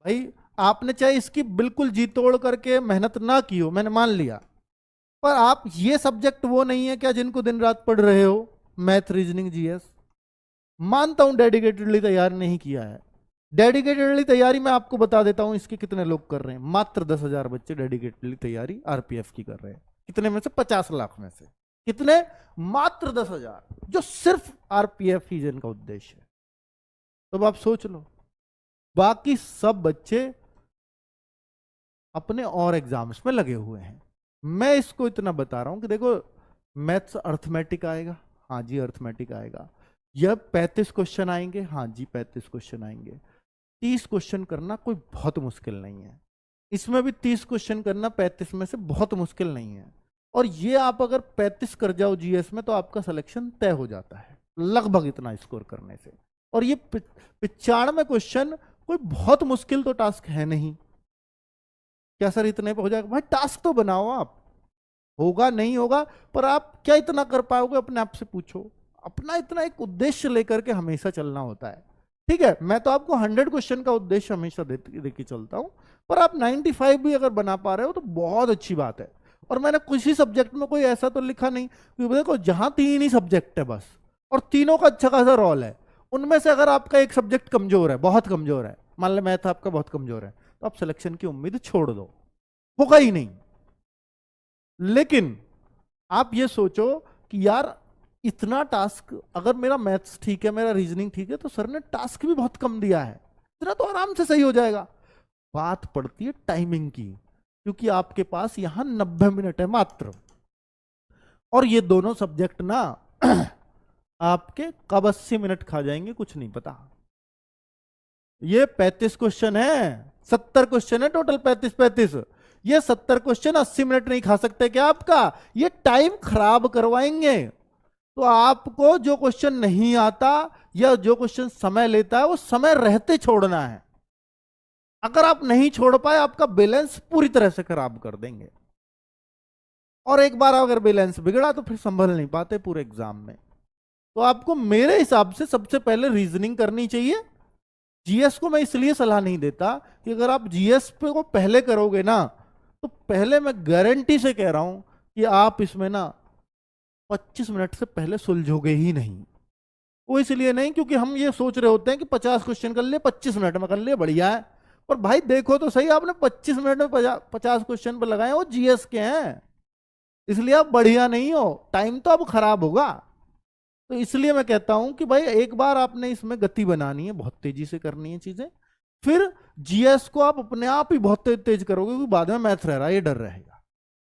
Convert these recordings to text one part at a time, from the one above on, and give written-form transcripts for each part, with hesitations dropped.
भाई आपने चाहे इसकी बिल्कुल जी तोड़ करके मेहनत ना की हो, मैंने मान लिया, पर आप ये सब्जेक्ट वो नहीं है क्या जिनको दिन रात पढ़ रहे हो? Math, reasoning, GS. मानता हूं डेडिकेटेडली तैयार नहीं किया है। डेडिकेटेडली तैयारी मैं आपको बता देता हूं इसके कितने लोग कर रहे हैं। मात्र 10,000 बच्चे डेडिकेटेडली तैयारी आरपीएफ की कर रहे हैं। कितने में से? 50 लाख में से। कितने? मात्र 10,000, जो सिर्फ आरपीएफ ही जिनका उद्देश्य है। तो अब आप सोच लो, बाकी सब बच्चे अपने और एग्जाम्स में लगे हुए हैं। मैं इसको इतना बता रहा हूं कि देखो, मैथ्स अर्थमेटिक आएगा, हाँ जी अर्थमेटिक आएगा। यह 35 क्वेश्चन आएंगे, हाँ जी 35 क्वेश्चन आएंगे। 30 क्वेश्चन करना कोई बहुत मुश्किल नहीं है। इसमें भी 30 क्वेश्चन करना 35 में से बहुत मुश्किल नहीं है। और ये आप अगर 35 कर जाओ जीएस में तो आपका सिलेक्शन तय हो जाता है, लगभग इतना स्कोर करने से। और ये 95 क्वेश्चन कोई बहुत मुश्किल तो टास्क है नहीं। क्या सर इतने पे हो जाएगा? भाई टास्क तो बनाओ आप, होगा नहीं होगा, पर आप क्या इतना कर पाओगे अपने आप से पूछो। अपना इतना एक उद्देश्य लेकर के हमेशा चलना होता है। ठीक है, मैं तो आपको 100 क्वेश्चन का उद्देश्य हमेशा देके चलता हूं, पर आप 95 भी अगर बना पा रहे हो तो बहुत अच्छी बात है। और मैंने किसी सब्जेक्ट में कोई ऐसा तो लिखा नहीं, क्योंकि देखो जहां 3 ही सब्जेक्ट है बस, और तीनों का अच्छा खासा रोल है, उनमें से अगर आपका एक सब्जेक्ट कमजोर है, बहुत कमजोर है, मान लो मैथ आपका बहुत कमजोर है, तो आप सिलेक्शन की उम्मीद छोड़ दो, होगा ही नहीं। लेकिन आप ये सोचो कि यार इतना टास्क, अगर मेरा मैथ्स ठीक है, मेरा रीजनिंग ठीक है, तो सर ने टास्क भी बहुत कम दिया है, इतना तो आराम से सही हो जाएगा। बात पड़ती है टाइमिंग की, क्योंकि आपके पास यहां 90 मिनट है मात्र। और ये दोनों सब्जेक्ट ना आपके कब 80 मिनट खा जाएंगे कुछ नहीं पता। ये 35 क्वेश्चन है, 70 क्वेश्चन है टोटल, 35 35। ये 70 क्वेश्चन 80 मिनट नहीं खा सकते क्या आपका? ये टाइम खराब करवाएंगे। तो आपको जो क्वेश्चन नहीं आता या जो क्वेश्चन समय लेता है वो समय रहते छोड़ना है। अगर आप नहीं छोड़ पाए, आपका बैलेंस पूरी तरह से खराब कर देंगे। और एक बार अगर बैलेंस बिगड़ा तो फिर संभल नहीं पाते पूरे एग्जाम में। तो आपको मेरे हिसाब से सबसे पहले रीजनिंग करनी चाहिए। जीएस को मैं इसलिए सलाह नहीं देता कि अगर आप जीएस पे को पहले करोगे ना, तो पहले मैं गारंटी से कह रहा हूं कि आप इसमें ना 25 मिनट से पहले सुलझोगे ही नहीं। वो इसलिए नहीं क्योंकि हम ये सोच रहे होते हैं कि 50 क्वेश्चन कर लिए, 25 मिनट में कर लिए, बढ़िया है। पर भाई देखो तो सही, आपने 25 मिनट में 50 क्वेश्चन पर लगाए, वो जीएस के हैं, इसलिए आप बढ़िया नहीं हो, टाइम तो अब खराब होगा। तो इसलिए मैं कहता हूं कि भाई एक बार आपने इसमें गति बनानी है, बहुत तेजी से करनी है चीजें, फिर जीएस को आप अपने आप ही बहुत तेज तेज करोगे, क्योंकि बाद में मैथ रह रहा है, ये डर रहेगा।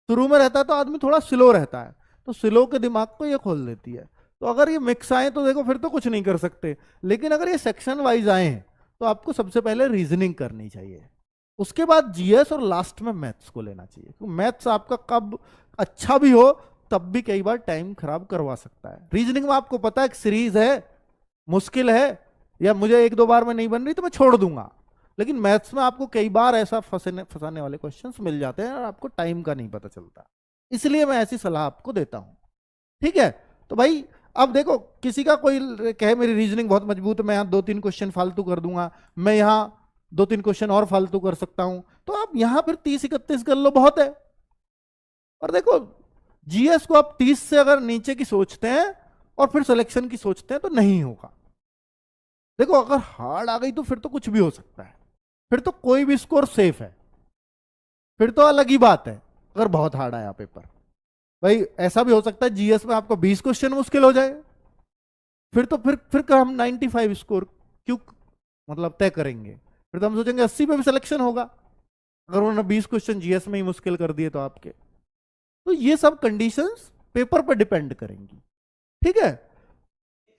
शुरू में रहता है तो आदमी थोड़ा स्लो रहता है, तो स्लो के दिमाग को ये खोल देती है। तो अगर ये मिक्स आए तो देखो फिर तो कुछ नहीं कर सकते। लेकिन अगर ये सेक्शन वाइज आए हैं तो आपको सबसे पहले रीजनिंग करनी चाहिए, उसके बाद जीएस, और लास्ट में मैथ्स को लेना चाहिए। तो मैथ्स आपका कब अच्छा भी हो तब भी कई बार टाइम खराब करवा सकता है। रीजनिंग में आपको पता है एक सीरीज है, मुश्किल है, या मुझे एक दो बार में नहीं बन रही तो मैं छोड़ दूंगा। लेकिन मैथ्स में आपको कई बार ऐसा फंसाने वाले क्वेश्चंस मिल जाते हैं और आपको टाइम का नहीं पता चलता, इसलिए मैं ऐसी सलाह आपको देता हूं। ठीक है, तो भाई अब देखो, किसी का कोई कहे मेरी रीजनिंग बहुत मजबूत है, मैं यहां 2-3 क्वेश्चन फालतू कर दूंगा, मैं यहां 2-3 क्वेश्चन और फालतू कर सकता हूं, तो आप यहां फिर 30-31 कर लो, बहुत है। और देखो, जीएस को आप 30 से अगर नीचे की सोचते हैं और फिर सिलेक्शन की सोचते हैं तो नहीं होगा। देखो अगर हार्ड आ गई तो फिर तो कुछ भी हो सकता है, फिर तो कोई भी स्कोर सेफ है, फिर तो अलग ही बात है। अगर बहुत हार्ड आया पेपर, भाई ऐसा भी हो सकता है जीएस में आपको 20 क्वेश्चन मुश्किल हो जाए, फिर तो फिर हम 95 स्कोर क्यों मतलब तय करेंगे? फिर तो हम सोचेंगे 80 पे भी सिलेक्शन होगा, अगर उन्होंने 20 क्वेश्चन जीएस में ही मुश्किल कर दिए तो आपके। तो ये सब कंडीशंस पेपर पर डिपेंड करेंगी। ठीक है,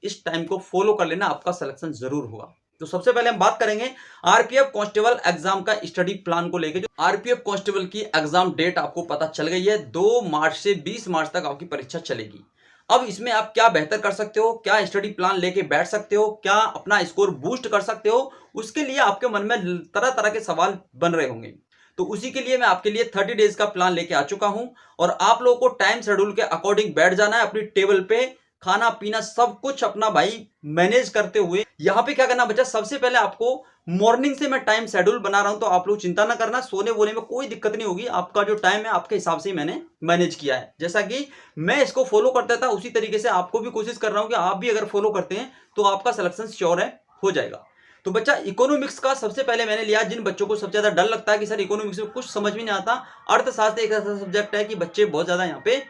इस टाइम को फॉलो कर लेना, आपका सिलेक्शन जरूर होगा। तो सबसे पहले हम बात करेंगे आरपीएफ कांस्टेबल एग्जाम का स्टडी प्लान को लेकर। जो आरपीएफ कांस्टेबल की एग्जाम डेट आपको पता चल गई है, 2 मार्च से 20 मार्च तक आपकी परीक्षा चलेगी। अब इसमें आप क्या बेहतर कर सकते हो, क्या स्टडी प्लान लेके बैठ सकते हो, क्या अपना स्कोर बूस्ट कर सकते हो, उसके लिए आपके मन में तरह तरह के सवाल बन रहे होंगे। तो उसी के लिए मैं आपके लिए 30 डेज का प्लान लेके आ चुका हूं, और आप लोगों को टाइम शेड्यूल के अकॉर्डिंग बैठ जाना है अपनी टेबल पे। खाना पीना सब कुछ अपना भाई मैनेज करते हुए यहाँ पे क्या करना बच्चा, सबसे पहले आपको मॉर्निंग से मैं टाइम शेड्यूल बना रहा हूं, तो आप लोग चिंता ना करना, सोने वोने में कोई दिक्कत नहीं होगी। आपका जो टाइम है आपके हिसाब से मैंने मैनेज किया है, जैसा कि मैं इसको फॉलो करता था उसी तरीके से आपको भी कोशिश कर रहा हूं कि आप भी अगर फॉलो करते हैं तो आपका सिलेक्शन श्योर है, हो जाएगा। तो बच्चा इकोनॉमिक्स का सबसे पहले मैंने लिया, जिन बच्चों को सबसे ज्यादा डर लगता है कि सर इकोनॉमिक्स में कुछ समझ में नहीं आता, अर्थशास्त्र एक ऐसा सब्जेक्ट है कि बच्चे बहुत ज्यादा यहाँ पे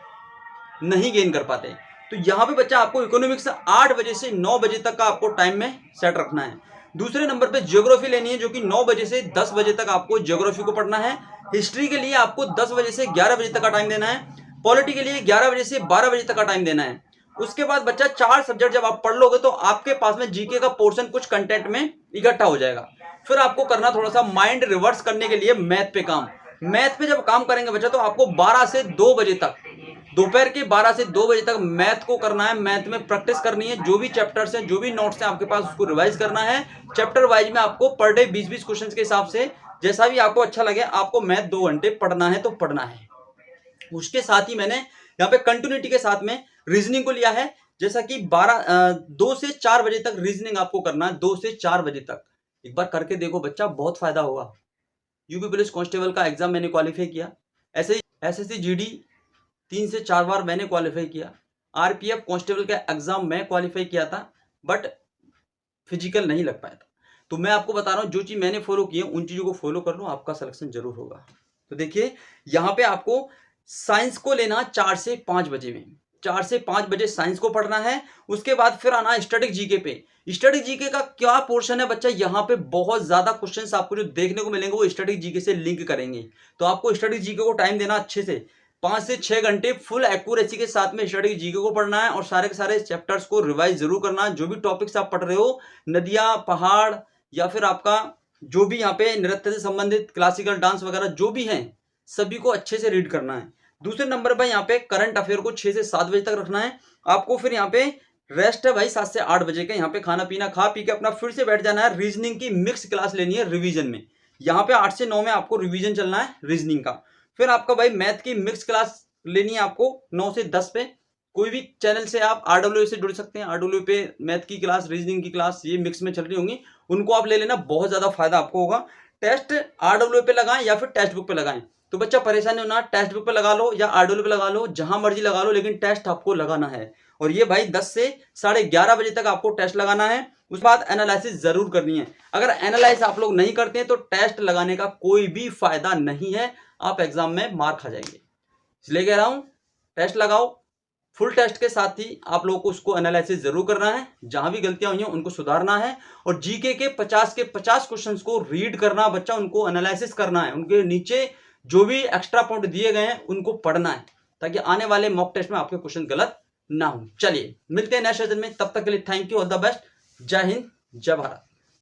नहीं गेन कर पाते। तो यहाँ पे बच्चा आपको इकोनॉमिक्स 8 बजे से 9 बजे तक का आपको टाइम में सेट रखना है। दूसरे नंबर पे ज्योग्राफी लेनी है, जो कि 9 बजे से 10 बजे तक आपको ज्योग्राफी को पढ़ना है। हिस्ट्री के लिए आपको 10 बजे से 11 बजे तक का टाइम देना है। पॉलिटी के लिए 11 बजे से 12 बजे तक का टाइम देना है। उसके बाद बच्चा 4 सब्जेक्ट जब आप पढ़ लोगे तो आपके पास में जीके का पोर्शन कुछ कंटेंट में इकट्ठा हो जाएगा। फिर आपको करना थोड़ा सा माइंड रिवर्स करने के लिए मैथ पे काम। मैथ पे जब काम करेंगे बच्चा तो आपको 12 से 2 बजे तक, दोपहर के 12 से 2 बजे तक मैथ को करना है। मैथ में प्रैक्टिस करनी है, जो भी चैप्टर्स हैं, जो भी नोट्स हैं आपके पास, उसको रिवाइज करना है। चैप्टर वाइज में आपको पर डे 20-20 क्वेश्चंस के हिसाब से जैसा भी आपको अच्छा लगे आपको मैथ 2 घंटे पढ़ना है तो पढ़ना है। उसके साथ ही मैंने यहाँ पे कंटिन्यूटी के साथ में रीजनिंग को लिया है, जैसा कि 2 से 4 बजे तक रीजनिंग आपको करना है, 2 से 4 बजे तक। एक बार करके देखो बच्चा, बहुत फायदा होगा। यूपी पुलिस कांस्टेबल का एग्जाम मैंने क्वालिफाई किया, ऐसे ही एसएससी जीडी 3 से 4 बार मैंने क्वालिफाई किया। आरपीएफ कांस्टेबल का एग्जाम मैं क्वालिफाई किया था, बट फिजिकल नहीं लग पाया था। तो मैं आपको बता रहा हूँ जो चीज मैंने फॉलो की है उन चीजों को फॉलो कर लो, आपका सिलेक्शन जरूर होगा। तो देखिए यहाँ पे आपको साइंस को लेना 4 से 5 बजे में, 4 से 5 बजे साइंस को पढ़ना है। उसके बाद फिर आना स्टैटिक जीके पे। स्टैटिक जीके का क्या पोर्शन है बच्चा, यहाँ पे बहुत ज्यादा क्वेश्चंस आपको जो देखने को मिलेंगे वो स्टैटिक जीके से लिंक करेंगे। तो आपको स्टैटिक जीके को टाइम देना अच्छे से, 5 से 6 घंटे फुल एक्यूरेसी के साथ में स्टैटिक जीके को पढ़ना है और सारे के सारे चैप्टर्स को रिवाइज जरूर करना है। जो भी टॉपिक्स आप पढ़ रहे हो, नदियां, पहाड़ या फिर आपका जो भी यहाँ पे नृत्य से संबंधित क्लासिकल डांस वगैरह जो भी हैं, सभी को अच्छे से रीड करना है। दूसरे नंबर पर यहाँ पे करंट अफेयर को 6 से 7 बजे तक रखना है आपको। फिर यहाँ पे रेस्ट है भाई 7 से 8 बजे का, यहाँ पे खाना पीना खा पी के अपना फिर से बैठ जाना है। रीजनिंग की मिक्स क्लास लेनी है रिवीजन में, यहाँ पे 8 से 9 में आपको रिवीजन चलना है रीजनिंग का। फिर आपका भाई मैथ की मिक्स क्लास लेनी है आपको 9 से 10 पे। कोई भी चैनल से आप आरडब्ल्यू से जुड़ सकते हैं, आरडब्ल्यू पे मैथ की क्लास, रीजनिंग की क्लास ये मिक्स में चल रही होंगी, उनको आप ले लेना, बहुत ज्यादा फायदा आपको होगा। टेस्ट आरडब्ल्यू पे लगाएं या फिर टेक्स्ट बुक पे लगाएं। तो बच्चा परेशानी होना, टेक्स्ट बुक पे लगा लो या आरडब्ल्यू पे लगा लो, जहां मर्जी लगा लो, लेकिन टेस्ट आपको लगाना है। और ये भाई 10 से 11:30 बजे तक आपको टेस्ट लगाना है। उसके बाद एनालिसिस जरूर करनी है। अगर एनालाइज आप लोग नहीं करते हैं तो टेस्ट लगाने का कोई भी फायदा नहीं है, आप एग्जाम में मार खा जाएंगे। इसलिए कह रहा हूं टेस्ट लगाओ, फुल टेस्ट के साथ ही आप लोगों को उसको एनालिसिस जरूर करना है, जहां भी गलतियां हुई हैं उनको सुधारना है। और जीके के 50 के 50 क्वेश्चंस को रीड करना बच्चा, उनको एनालिसिस करना है, उनके नीचे जो भी एक्स्ट्रा पॉइंट दिए गए हैं उनको पढ़ना है, ताकि आने वाले मॉक टेस्ट में आपके क्वेश्चन गलत ना हो। चलिए मिलते हैं नेक्स्ट सेशन में, तब तक के लिए thank you, all the best, जय हिंद, जय भारत।